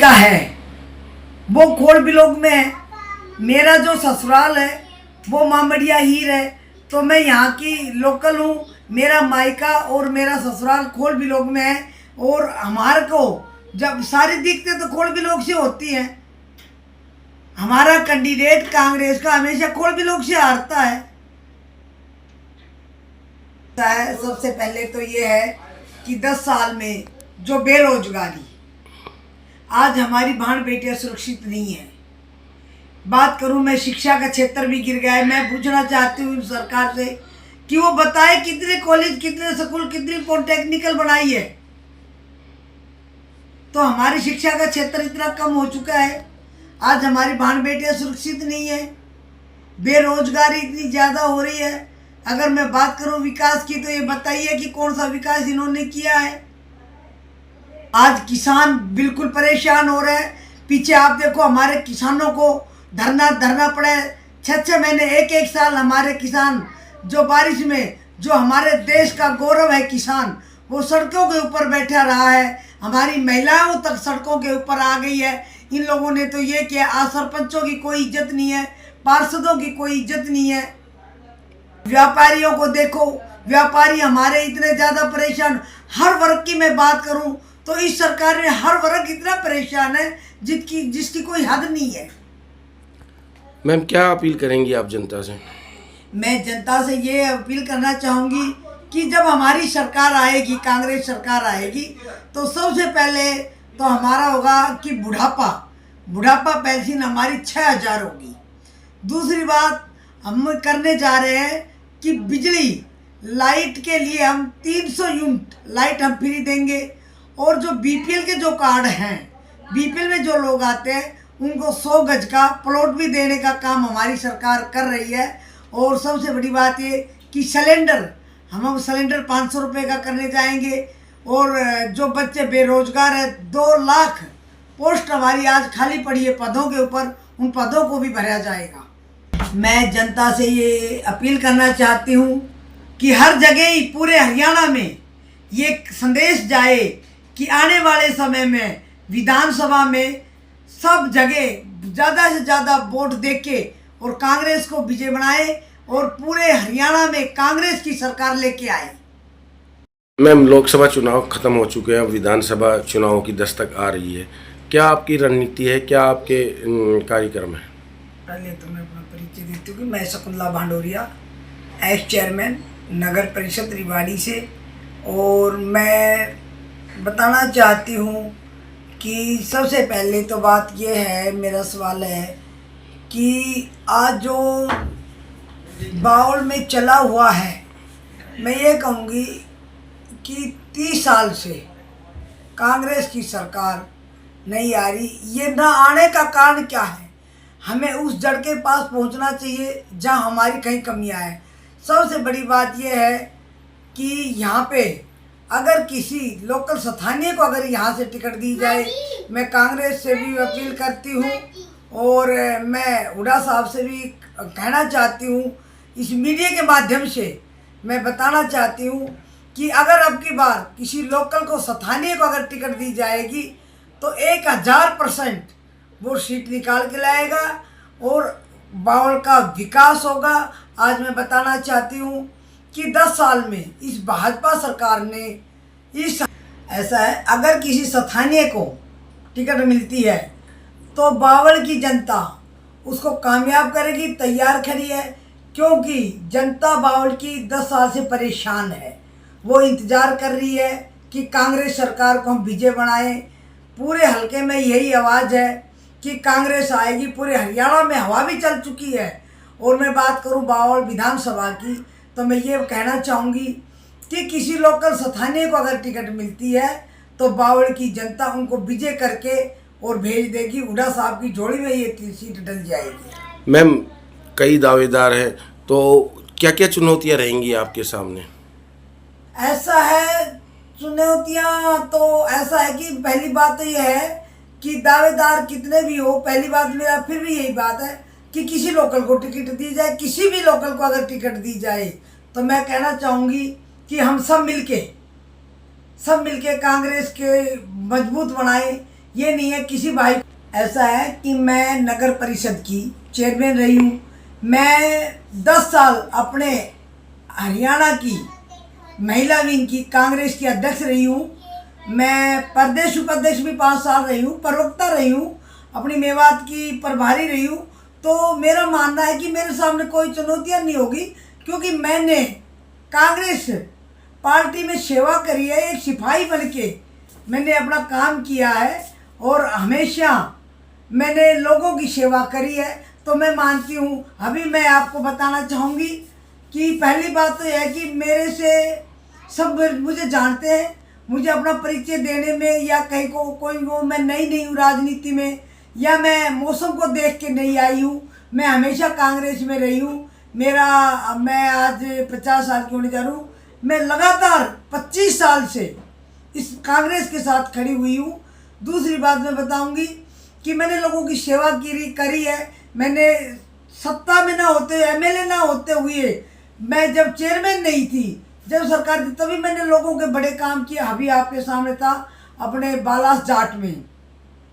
मायका है वो खोड़ बिलोग में है। मेरा जो ससुराल है वो मामड़िया हीर है, तो मैं यहाँ की लोकल हूँ। मेरा मायका और मेरा ससुराल खोड़ बिलोग में है, और हमारे को जब सारी दिक्कतें तो खोड़ बिलोग से होती हैं। हमारा कैंडिडेट कांग्रेस का हमेशा खोड़ बिलोग से हारता है। सबसे पहले तो ये है कि 10 साल में जो बेरोजगारी, आज हमारी बहन बेटियां सुरक्षित नहीं है। बात करूं मैं, शिक्षा का क्षेत्र भी गिर गया है। मैं पूछना चाहती हूँ सरकार से कि वो बताए कितने कॉलेज, कितने स्कूल, कितनी पॉलिटेक्निकल बनाई है। तो हमारी शिक्षा का क्षेत्र इतना कम हो चुका है, आज हमारी बहन बेटियां सुरक्षित नहीं है, बेरोजगारी इतनी ज़्यादा हो रही है। अगर मैं बात करूं विकास की, तो ये बताइए कि कौन सा विकास इन्होंने किया है। आज किसान बिल्कुल परेशान हो रहे हैं। पीछे आप देखो, हमारे किसानों को धरना पड़ा है 6 महीने, एक साल। हमारे किसान जो बारिश में, जो हमारे देश का गौरव है किसान, वो सड़कों के ऊपर बैठा रहा है। हमारी महिलाओं तक सड़कों के ऊपर आ गई है। इन लोगों ने तो ये किया, आज सरपंचों की कोई इज्जत नहीं है, पार्षदों की कोई इज्जत नहीं है। व्यापारियों को देखो, व्यापारी हमारे इतने ज़्यादा परेशान। हर वर्ग की मैं बात करूं तो इस सरकार में हर वर्ग इतना परेशान है जिसकी कोई हद नहीं है। मैम, क्या अपील करेंगी आप जनता से? मैं जनता से ये अपील करना चाहूँगी कि जब हमारी सरकार आएगी, कांग्रेस सरकार आएगी, तो सबसे पहले तो हमारा होगा कि बुढ़ापा पेंशन हमारी 6,000 होगी। दूसरी बात हम करने जा रहे हैं कि बिजली लाइट के लिए हम 300 यूनिट लाइट हम फ्री देंगे। और जो बीपीएल के जो कार्ड हैं, बीपीएल में जो लोग आते हैं, उनको 100 गज का प्लॉट भी देने का काम हमारी सरकार कर रही है। और सबसे बड़ी बात ये कि सिलेंडर, हम सिलेंडर 500 रुपये का करने जाएंगे। और जो बच्चे बेरोजगार है, 2 लाख पोस्ट हमारी आज खाली पड़ी है पदों के ऊपर, उन पदों को भी भरा जाएगा। मैं जनता से ये अपील करना चाहती हूँ कि हर जगह ही पूरे हरियाणा में ये संदेश जाए कि आने वाले समय में विधानसभा में सब जगह ज़्यादा से ज़्यादा वोट देके और कांग्रेस को विजय बनाए और पूरे हरियाणा में कांग्रेस की सरकार लेके आए। मैम, लोकसभा चुनाव खत्म हो चुके हैं, विधानसभा चुनावों की दस्तक आ रही है। क्या आपकी रणनीति है, क्या आपके कार्यक्रम है? पहले तो मैं अपना परिचय देती हूँ कि मैं शकुंतला भांडोरिया, एक्स चेयरमैन नगर परिषद रिवाड़ी से। और मैं बताना चाहती हूँ कि सबसे पहले तो बात यह है, मेरा सवाल है कि आज जो बाउल में चला हुआ है, मैं ये कहूँगी कि 30 साल से कांग्रेस की सरकार नहीं आ रही। ये ना आने का कारण क्या है? हमें उस जड़ के पास पहुंचना चाहिए जहां हमारी कहीं कमियां हैं। सबसे बड़ी बात यह है कि यहाँ पे अगर किसी लोकल स्थानीय को अगर यहाँ से टिकट दी जाए, मैं कांग्रेस से भी अपील करती हूँ और मैं हुड्डा साहब से भी कहना चाहती हूँ, इस मीडिया के माध्यम से मैं बताना चाहती हूँ कि अगर अब की बार किसी लोकल को, स्थानीय को अगर टिकट दी जाएगी तो 1000% वो सीट निकाल के लाएगा और बावल का विकास होगा। आज मैं बताना चाहती हूँ कि 10 साल में इस भाजपा सरकार ने ऐसा है, अगर किसी स्थानीय को टिकट मिलती है तो बावल की जनता उसको कामयाब करेगी, तैयार खड़ी है। क्योंकि जनता बावल की 10 साल से परेशान है, वो इंतज़ार कर रही है कि कांग्रेस सरकार को हम विजय बनाएं। पूरे हलके में यही आवाज़ है कि कांग्रेस आएगी। पूरे हरियाणा में हवा भी चल चुकी है। और मैं बात करूं बावल विधानसभा की, तो मैं ये कहना चाहूँगी कि किसी लोकल स्थानीय को अगर टिकट मिलती है तो बावल की जनता उनको विजय करके और भेज देगी। हुड्डा साहब की झोली में ये सीट डल जाएगी। मैम, कई दावेदार हैं, तो क्या क्या चुनौतियां रहेंगी आपके सामने? ऐसा है, चुनौतियाँ तो ऐसा है कि पहली बात तो यह है कि दावेदार कितने भी हो, पहली बात मेरा फिर भी यही बात है कि किसी लोकल को टिकट दी जाए, किसी भी लोकल को अगर टिकट दी जाए, तो मैं कहना चाहूँगी कि हम सब मिलके कांग्रेस के मजबूत बनाएं। ये नहीं है किसी भाई। ऐसा है कि मैं नगर परिषद की चेयरमैन रही हूँ। मैं 10 साल अपने हरियाणा की महिला विंग की कांग्रेस की अध्यक्ष रही हूँ। मैं प्रदेश उपाध्यक्ष भी 5 साल रही हूँ, प्रवक्ता रही हूँ, अपनी मेवात की प्रभारी रही हूँ। तो मेरा मानना है कि मेरे सामने कोई चुनौतियाँ नहीं होगी, क्योंकि मैंने कांग्रेस पार्टी में सेवा करी है। एक सिपाही बन के मैंने अपना काम किया है और हमेशा मैंने लोगों की सेवा करी है। तो मैं मानती हूँ, अभी मैं आपको बताना चाहूँगी कि पहली बात तो यह है कि मेरे से सब मुझे जानते हैं। मुझे अपना परिचय देने में या कहीं को कोई वो मैं नई हूँ राजनीति में, या मैं मौसम को देख के नहीं आई हूँ। मैं हमेशा कांग्रेस में रही हूँ। मैं आज 50 साल की होने जा रहा हूँ। मैं लगातार 25 साल से इस कांग्रेस के साथ खड़ी हुई हूँ। दूसरी बात मैं बताऊंगी कि मैंने लोगों की सेवा करी है। मैंने सत्ता में ना होते, एमएलए ना होते हुए, मैं जब चेयरमैन नहीं थी, जब सरकार थी, तभी मैंने लोगों के बड़े काम किए। अभी आपके सामने था अपने बालास जाट में,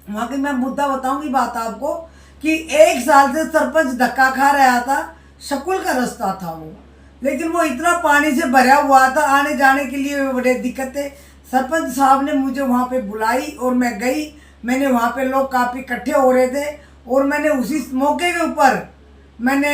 वहाँ की मैं मुद्दा बताऊंगी बात आपको कि 1 साल से सरपंच धक्का खा रहा था। स्कूल का रास्ता था वो, लेकिन वो इतना पानी से भरा हुआ था, आने जाने के लिए बड़े दिक्कत थे। सरपंच साहब ने मुझे वहाँ पे बुलाई और मैं गई। मैंने वहाँ पे लोग काफ़ी इकट्ठे हो रहे थे और मैंने उसी मौके के ऊपर मैंने